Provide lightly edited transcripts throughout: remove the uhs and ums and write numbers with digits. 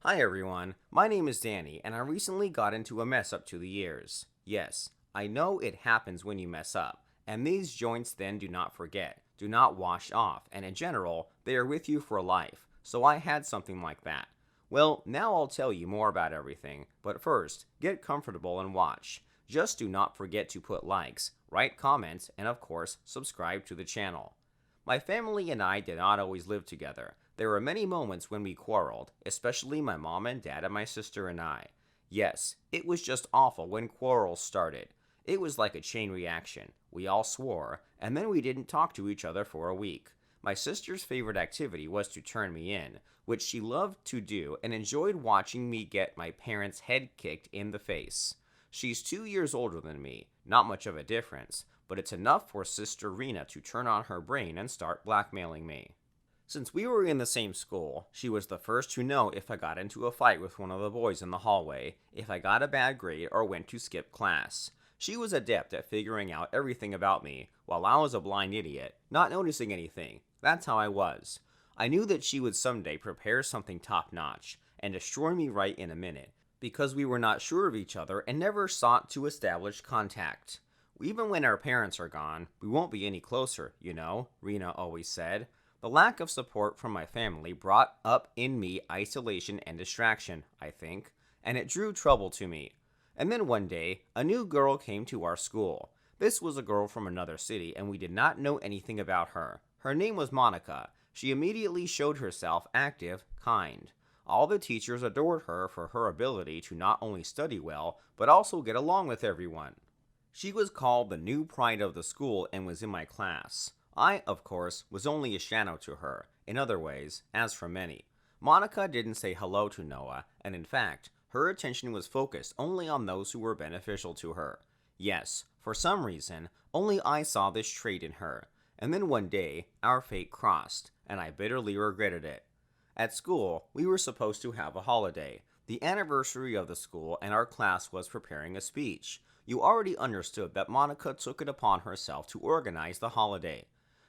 Hi everyone, my name is Danny, and I recently got into a mess up to the ears. Yes, I know it happens when you mess up, and these joints then do not forget, do not wash off, and in general, they are with you for life, so I had something like that. Well, now I'll tell you more about everything, but first, get comfortable and watch. Just do not forget to put likes, write comments, and of course, subscribe to the channel. My family and I did not always live together. There were many moments when we quarreled, especially my mom and dad and my sister and I. Yes, it was just awful when quarrels started. It was like a chain reaction. We all swore, and then we didn't talk to each other for a week. My sister's favorite activity was to turn me in, which she loved to do and enjoyed watching me get my parents' head kicked in the face. She's 2 years older than me, not much of a difference, but it's enough for Sister Rena to turn on her brain and start blackmailing me. Since we were in the same school, she was the first to know if I got into a fight with one of the boys in the hallway, if I got a bad grade, or went to skip class. She was adept at figuring out everything about me, while I was a blind idiot, not noticing anything. That's how I was. I knew that she would someday prepare something top notch, and destroy me right in a minute, because we were not sure of each other and never sought to establish contact. Even when our parents are gone, we won't be any closer, Rena always said. The lack of support from my family brought up in me isolation and distraction, I think, and it drew trouble to me. And then one day, a new girl came to our school. This was a girl from another city, and we did not know anything about her. Her name was Monica. She immediately showed herself active, kind. All the teachers adored her for her ability to not only study well, but also get along with everyone. She was called the new pride of the school and was in my class. I, of course, was only a shadow to her, in other ways, as for many. Monica didn't say hello to Noah, and in fact, her attention was focused only on those who were beneficial to her. Yes, for some reason, only I saw this trait in her. And then one day, our fate crossed, and I bitterly regretted it. At school, we were supposed to have a holiday. The anniversary of the school, and our class was preparing a speech. You already understood that Monica took it upon herself to organize the holiday.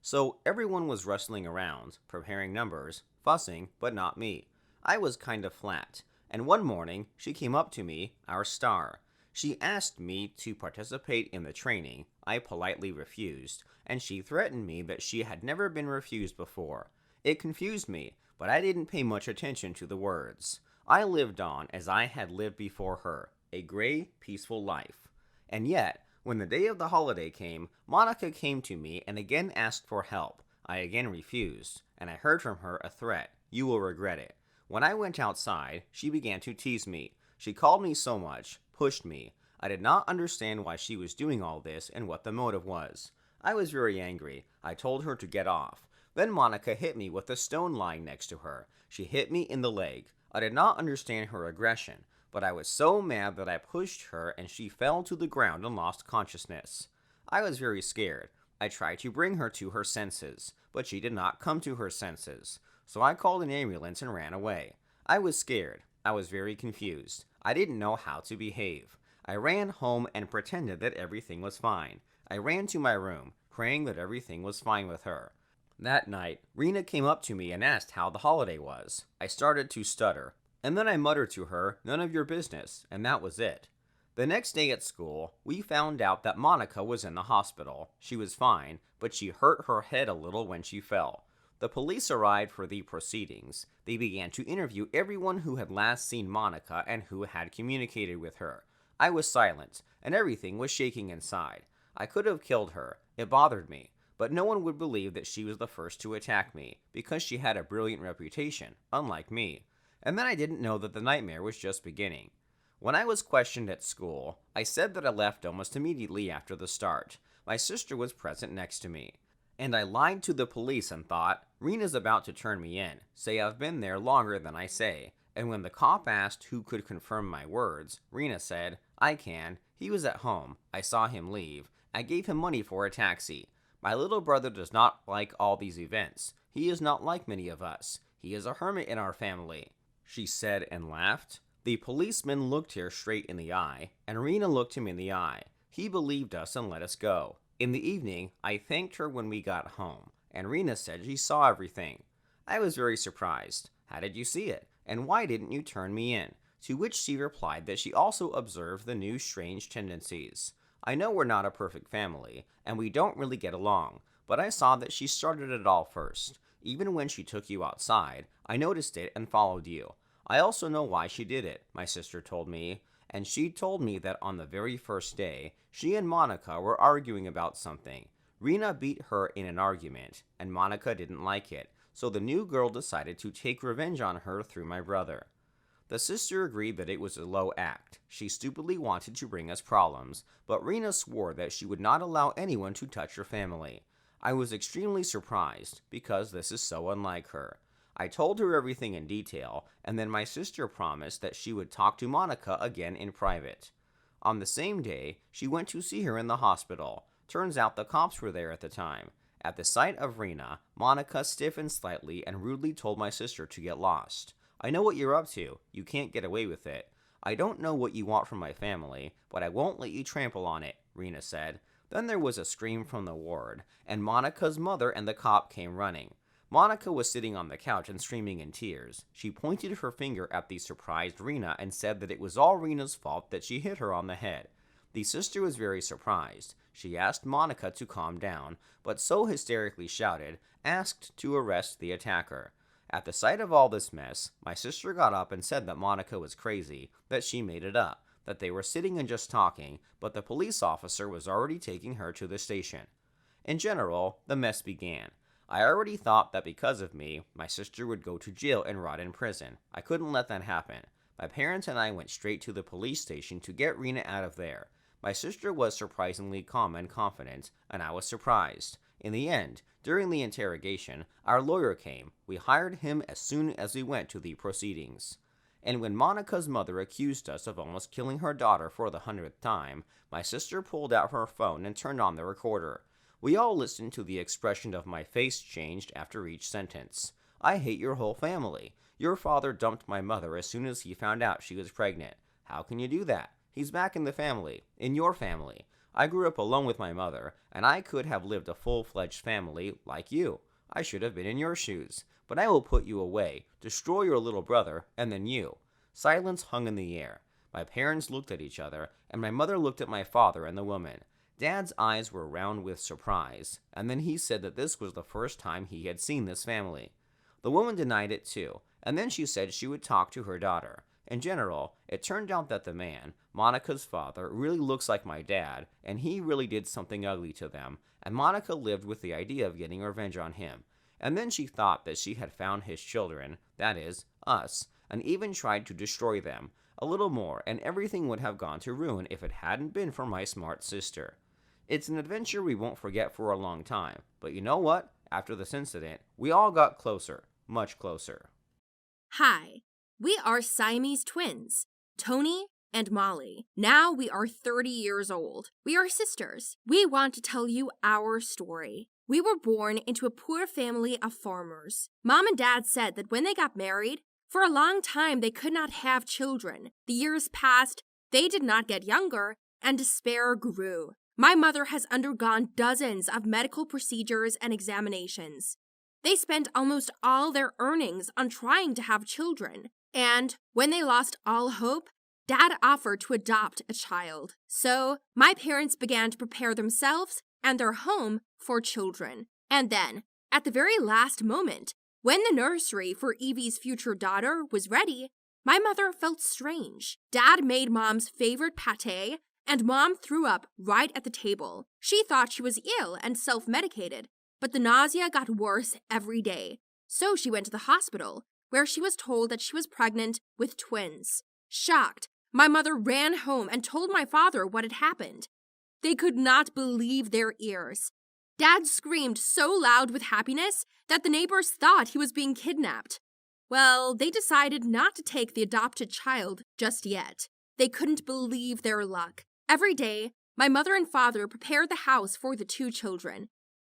So everyone was rustling around, preparing numbers, fussing, but not me. I was kind of flat, and one morning she came up to me, our star. She asked me to participate in the training. I politely refused, and she threatened me that she had never been refused before. It confused me, but I didn't pay much attention to the words. I lived on as I had lived before her, a gray, peaceful life. And yet, when the day of the holiday came, Monica came to me and again asked for help. I again refused, and I heard from her a threat. You will regret it. When I went outside, she began to tease me. She called me so much, pushed me. I did not understand why she was doing all this and what the motive was. I was very angry. I told her to get off. Then Monica hit me with a stone lying next to her. She hit me in the leg. I did not understand her aggression, but I was so mad that I pushed her and she fell to the ground and lost consciousness. I was very scared. I tried to bring her to her senses, but she did not come to her senses. So I called an ambulance and ran away. I was scared. I was very confused. I didn't know how to behave. I ran home and pretended that everything was fine. I ran to my room, praying that everything was fine with her. That night, Rena came up to me and asked how the holiday was. I started to stutter, and then I muttered to her, "None of your business," and that was it. The next day at school, we found out that Monica was in the hospital. She was fine, but she hurt her head a little when she fell. The police arrived for the proceedings. They began to interview everyone who had last seen Monica and who had communicated with her. I was silent, and everything was shaking inside. I could have killed her. It bothered me. But no one would believe that she was the first to attack me, because she had a brilliant reputation, unlike me. And then I didn't know that the nightmare was just beginning. When I was questioned at school, I said that I left almost immediately after the start. My sister was present next to me. And I lied to the police and thought, Rena's about to turn me in, say I've been there longer than I say. And when the cop asked who could confirm my words, Rena said, I can. He was at home. I saw him leave. I gave him money for a taxi. My little brother does not like all these events. He is not like many of us. He is a hermit in our family, she said and laughed. The policeman looked her straight in the eye, and Rena looked him in the eye. He believed us and let us go. In the evening, I thanked her when we got home, and Rena said she saw everything. I was very surprised. How did you see it? and why didn't you turn me in? To which she replied that she also observed the new strange tendencies. I know we're not a perfect family, and we don't really get along, but I saw that she started it all first. Even when she took you outside, I noticed it and followed you. I also know why she did it, my sister told me, and she told me that on the very first day, she and Monica were arguing about something. Rena beat her in an argument, and Monica didn't like it, so the new girl decided to take revenge on her through my brother. The sister agreed that it was a low act. She stupidly wanted to bring us problems, but Rena swore that she would not allow anyone to touch her family. I was extremely surprised, because this is so unlike her. I told her everything in detail, and then my sister promised that she would talk to Monica again in private. On the same day, she went to see her in the hospital. Turns out the cops were there at the time. At the sight of Rena, Monica stiffened slightly and rudely told my sister to get lost. I know what you're up to. You can't get away with it. I don't know what you want from my family, but I won't let you trample on it, Rena said. Then there was a scream from the ward, and Monica's mother and the cop came running. Monica was sitting on the couch and screaming in tears. She pointed her finger at the surprised Rena and said that it was all Rena's fault that she hit her on the head. The sister was very surprised. She asked Monica to calm down, but so hysterically shouted, asked to arrest the attacker. At the sight of all this mess, my sister got up and said that Monica was crazy, that she made it up, that they were sitting and just talking, but the police officer was already taking her to the station. In general, the mess began. I already thought that because of me, my sister would go to jail and rot in prison. I couldn't let that happen. My parents and I went straight to the police station to get Rena out of there. My sister was surprisingly calm and confident, and I was surprised. In the end, during the interrogation, our lawyer came. We hired him as soon as we went to the proceedings. And when Monica's mother accused us of almost killing her daughter for the 100th time, my sister pulled out her phone and turned on the recorder. We all listened to the expression of my face changed after each sentence. I hate your whole family. Your father dumped my mother as soon as he found out she was pregnant. How can you do that? He's back in the family, in your family. I grew up alone with my mother, and I could have lived a full-fledged family like you. I should have been in your shoes. But I will put you away, destroy your little brother, and then you. Silence hung in the air. My parents looked at each other, and my mother looked at my father and the woman. Dad's eyes were round with surprise, and then he said that this was the first time he had seen this family. The woman denied it too, and then she said she would talk to her daughter. In general, it turned out that the man, Monica's father, really looks like my dad, and he really did something ugly to them, and Monica lived with the idea of getting revenge on him. And then she thought that she had found his children, that is, us, and even tried to destroy them. A little more, and everything would have gone to ruin if it hadn't been for my smart sister. It's an adventure we won't forget for a long time, but you know what? After this incident, we all got closer, much closer. Hi, we are Siamese twins, Tony and Molly. Now we are 30 years old. We are sisters. We want to tell you our story. We were born into a poor family of farmers. Mom and Dad said that when they got married, for a long time they could not have children. The years passed, they did not get younger, and despair grew. My mother has undergone dozens of medical procedures and examinations. They spent almost all their earnings on trying to have children. And when they lost all hope, Dad offered to adopt a child. So my parents began to prepare themselves and their home for children. And then, at the very last moment, when the nursery for Evie's future daughter was ready, my mother felt strange. Dad made Mom's favorite pâté, and Mom threw up right at the table. She thought she was ill and self-medicated, but the nausea got worse every day. So she went to the hospital, where she was told that she was pregnant with twins. Shocked, my mother ran home and told my father what had happened. They could not believe their ears. Dad screamed so loud with happiness that the neighbors thought he was being kidnapped. Well, they decided not to take the adopted child just yet. They couldn't believe their luck. Every day, my mother and father prepared the house for the two children.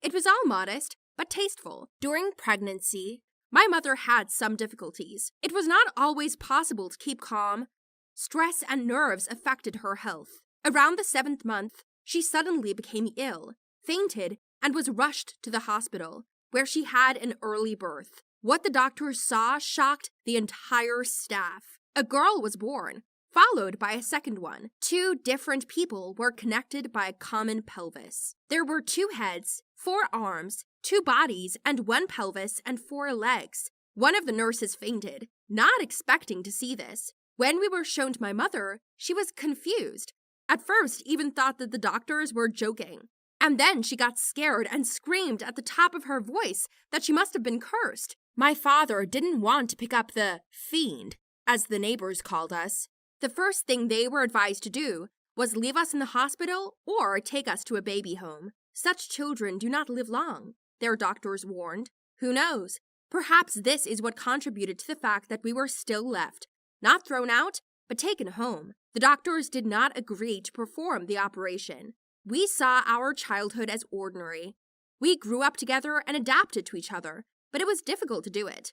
It was all modest, but tasteful. During pregnancy, my mother had some difficulties. It was not always possible to keep calm. Stress and nerves affected her health. Around the 7th month, she suddenly became ill, fainted, and was rushed to the hospital, where she had an early birth. What the doctors saw shocked the entire staff. A girl was born, followed by a second one. 2 different people were connected by a common pelvis. There were 2 heads, 4 arms, 2 bodies, and 1 pelvis and 4 legs. One of the nurses fainted, not expecting to see this. When we were shown to my mother, she was confused. At first, even thought that the doctors were joking. And then she got scared and screamed at the top of her voice that she must have been cursed. My father didn't want to pick up the fiend, as the neighbors called us. The first thing they were advised to do was leave us in the hospital or take us to a baby home. Such children do not live long, their doctors warned. Who knows? Perhaps this is what contributed to the fact that we were still left, not thrown out, but taken home. The doctors did not agree to perform the operation. We saw our childhood as ordinary. We grew up together and adapted to each other, but it was difficult to do it.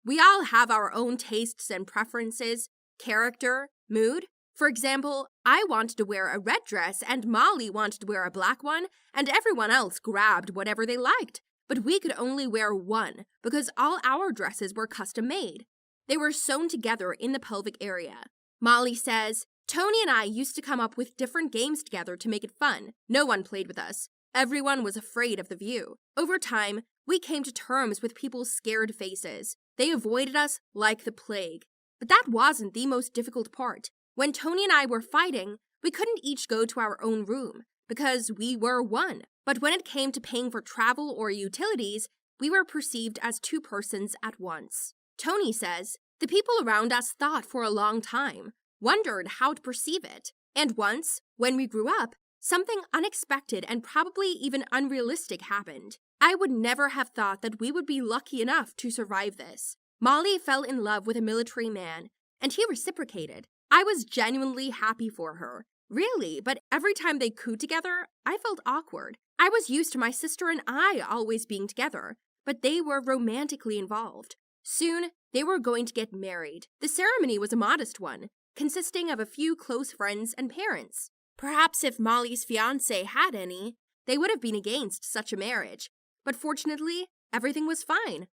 We all have our own tastes and preferences, character, mood. For example, I wanted to wear a red dress and Molly wanted to wear a black one, and everyone else grabbed whatever they liked. But we could only wear one because all our dresses were custom made. They were sewn together in the pelvic area. Molly says, Tony and I used to come up with different games together to make it fun. No one played with us. Everyone was afraid of the view. Over time, we came to terms with people's scared faces. They avoided us like the plague. But that wasn't the most difficult part. When Tony and I were fighting, we couldn't each go to our own room because we were one. But when it came to paying for travel or utilities, we were perceived as 2 persons at once. Tony says, the people around us thought for a long time, wondered how to perceive it. And once, when we grew up, something unexpected and probably even unrealistic happened. I would never have thought that we would be lucky enough to survive this. Molly fell in love with a military man, and he reciprocated. I was genuinely happy for her. Really, but every time they cooed together, I felt awkward. I was used to my sister and I always being together, but they were romantically involved. Soon, they were going to get married. The ceremony was a modest one, consisting of a few close friends and parents. Perhaps if Molly's fiancé had any, they would have been against such a marriage. But fortunately, everything was fine.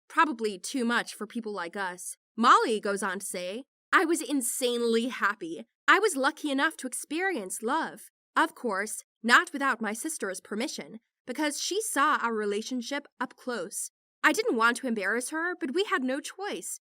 Probably too much for people like us. Molly goes on to say, I was insanely happy. I was lucky enough to experience love. Of course, not without my sister's permission, because she saw our relationship up close. I didn't want to embarrass her, but we had no choice.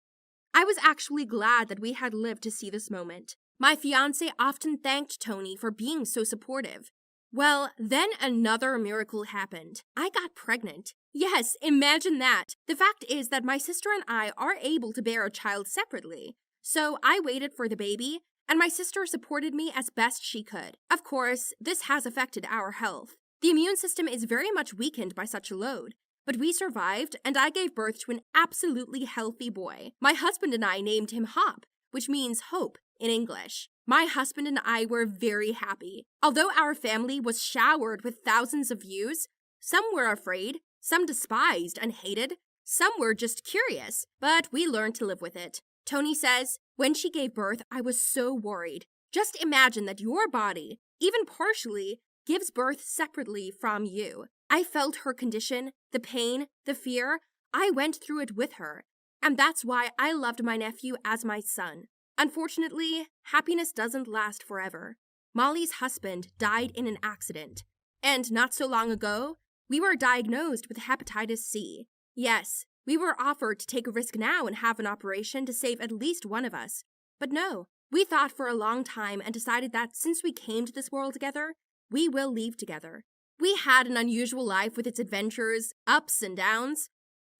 I was actually glad that we had lived to see this moment. My fiancé often thanked Tony for being so supportive. Well, then another miracle happened. I got pregnant. Yes, imagine that. The fact is that my sister and I are able to bear a child separately. So I waited for the baby, and my sister supported me as best she could. Of course, this has affected our health. The immune system is very much weakened by such a load. But we survived, and I gave birth to an absolutely healthy boy. My husband and I named him Hop, which means hope in English. My husband and I were very happy. Although our family was showered with thousands of views, some were afraid, some despised and hated, some were just curious, but we learned to live with it. Tony says, when she gave birth, I was so worried. Just imagine that your body, even partially, gives birth separately from you. I felt her condition, the pain, the fear. I went through it with her, and that's why I loved my nephew as my son. Unfortunately, happiness doesn't last forever. Molly's husband died in an accident, and not so long ago, we were diagnosed with hepatitis C. Yes, we were offered to take a risk now and have an operation to save at least one of us. But no, we thought for a long time and decided that since we came to this world together, we will leave together. We had an unusual life with its adventures, ups and downs.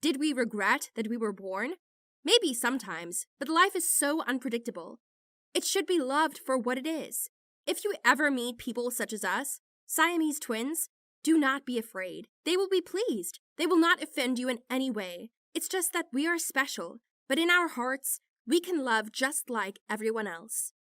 Did we regret that we were born? Maybe sometimes, but life is so unpredictable. It should be loved for what it is. If you ever meet people such as us, Siamese twins, do not be afraid. They will be pleased. They will not offend you in any way. It's just that we are special, but in our hearts, we can love just like everyone else.